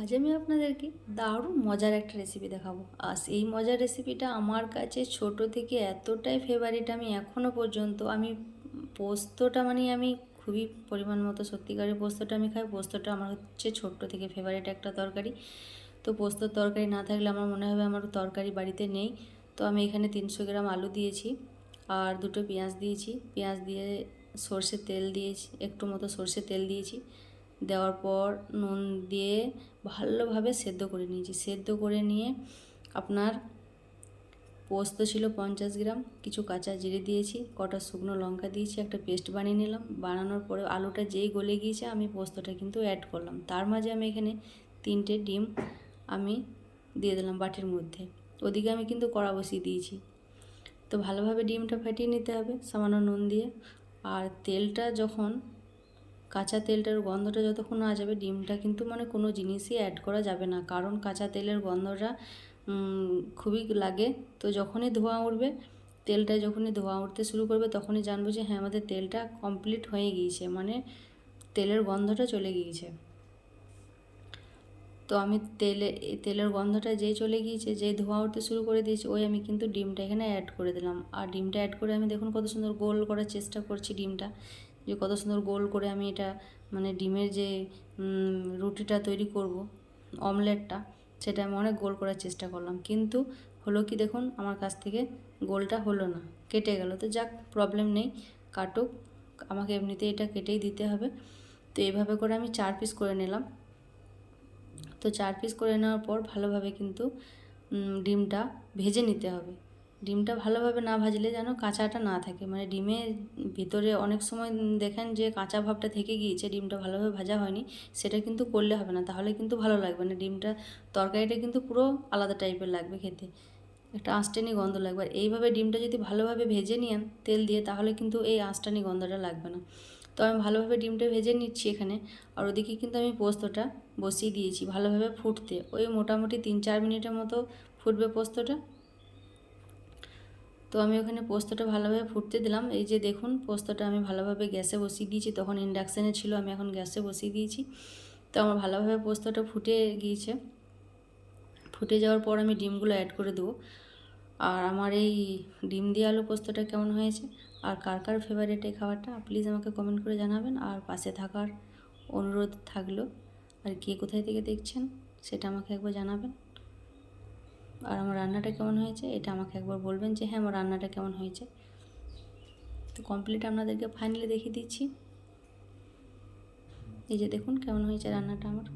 আজ আমি আপনাদেরকে দারুণ মজার একটা রেসিপি দেখাবো। আর এই মজার রেসিপিটা আমার কাছে ছোট থেকে এতটাই ফেভারিট, আমি এখনও পর্যন্ত পোস্তটা আমি খুবই পরিমাণ মতো সত্যিকারের পোস্তটা আমি খাই। পোস্তটা আমার হচ্ছে ছোট্ট থেকে ফেভারিট একটা তরকারি। তো পোস্তর তরকারি না থাকলে আমার মনে হবে আমার তরকারি বাড়িতে নেই। তো আমি এখানে 300 গ্রাম আলু দিয়েছি আর দুটো পেঁয়াজ দিয়েছি। পেঁয়াজ দিয়ে সর্ষের তেল দিয়েছি, একটু মতো সর্ষের তেল দিয়েছি। দেওয়ার পর নুন দিয়ে ভালোভাবে সেদ্ধ করে নিয়েছি। সেদ্ধ করে নিয়ে আপনার পোস্ত ছিল 50 গ্রাম, কিছু কাঁচা জিরে দিয়েছি, কটা শুকনো লঙ্কা দিয়েছি, একটা পেস্ট বানিয়ে নিলাম। বানানোর পরে আলুটা যেই গলে গিয়েছে আমি পোস্তটা কিন্তু অ্যাড করলাম। তার মাঝে আমি এখানে 3টে ডিম আমি দিয়ে দিলাম বাটির মধ্যে। ওদিকে আমি কিন্তু কড়া বসিয়ে দিয়েছি। তো ভালোভাবে ডিমটা ফাটিয়ে নিতে হবে সামান্য নুন দিয়ে। আর তেলটা যখন কাঁচা তেলটার গন্ধটা যতক্ষণ না যাবে ডিমটা কিন্তু কোনো জিনিসই অ্যাড করা যাবে না, কারণ কাঁচা তেলের গন্ধটা খুবই লাগে। তো যখনই ধোঁয়া উঠবে, তেলটা যখনই ধোঁয়া উঠতে শুরু করবে তখনই জানবো যে হ্যাঁ আমাদের তেলটা কমপ্লিট হয়ে গিয়েছে, তেলের গন্ধটা চলে গিয়েছে। তো আমি তেলের গন্ধটা যেই চলে গিয়েছে, যেই ধোঁয়া উঠতে শুরু করে দিয়েছে, আমি কিন্তু ডিমটা এখানে অ্যাড করে দিলাম। আর ডিমটা অ্যাড করে আমি দেখুন কত সুন্দর গোল করার চেষ্টা করছি ডিমটা, যে কত সুন্দর গোল করে আমি এটা ডিমের যে রুটিটা তৈরি করব, অমলেটটা, সেটা আমি অনেক গোল করার চেষ্টা করলাম, কিন্তু হলো কি দেখুন আমার কাছ থেকে গোলটা হলো না, কেটে গেল। তো যাক, প্রবলেম নেই, কাটুক, আমাকে এমনিতেই এটা কেটেই দিতে হবে। তো এইভাবে করে আমি 4 পিস করে নিলাম। তো 4 পিস করে নেওয়ার পর ভালোভাবে কিন্তু ডিমটা ভেজে নিতে হবে। ডিমটা ভালোভাবে না ভাজলে যেন কাঁচাটা না থাকে, ডিমের ভিতরে অনেক সময় দেখেন যে কাঁচা ভাবটা থেকে গিয়েছে, ডিমটা ভালোভাবে ভাজা হয়নি, সেটা কিন্তু করলে হবে না, তাহলে কিন্তু ভালো লাগবে না। ডিমটা তরকারিটা কিন্তু পুরো আলাদা টাইপের লাগবে খেতে, একটা আঁশটানি গন্ধ লাগবে। আর এইভাবে ডিমটা যদি ভালোভাবে ভেজে নিন তেল দিয়ে, তাহলে কিন্তু এই আঁশটানি গন্ধটা লাগবে না। তো আমি ভালোভাবে ডিমটা ভেজে নিচ্ছি এখানে। আর ওদিকে কিন্তু আমি পোস্তটা বসিয়ে দিয়েছি ভালোভাবে ফুটতে, মোটামুটি 3-4 মিনিটের মতো ফুটবে পোস্তটা। তো আমি ওখানে পোস্তটা ভালোভাবে ফুটতে দিলাম। এই যে দেখুন পোস্তটা আমি ভালোভাবে গ্যাসে বসিয়ে দিয়েছি, তখন ইন্ডাকশানে ছিল, আমি এখন গ্যাসে বসিয়ে দিয়েছি। তো আমার ভালোভাবে পোস্তটা ফুটে গিয়েছে। ফুটে যাওয়ার পর আমি ডিমগুলো অ্যাড করে দেবো। আর আমার এই ডিম দিয়ে আলু পোস্তটা কেমন হয়েছে আর কার কার ফেভারিট এই খাবারটা, প্লিজ আমাকে কমেন্ট করে জানাবেন। আর পাশে থাকার অনুরোধ থাকলো, আর কে কোথায় থেকে দেখছেন সেটা আমাকে একবার জানাবেন। আর আমার রান্নাটা কেমন হয়েছে এটা আমাকে একবার বলবেন যে হ্যাঁ আমার রান্নাটা কেমন হয়েছে। তো কমপ্লিট আপনাদেরকে ফাইনালি দেখিয়ে দিচ্ছি। এই যে দেখুন কেমন হয়েছে রান্নাটা আমার।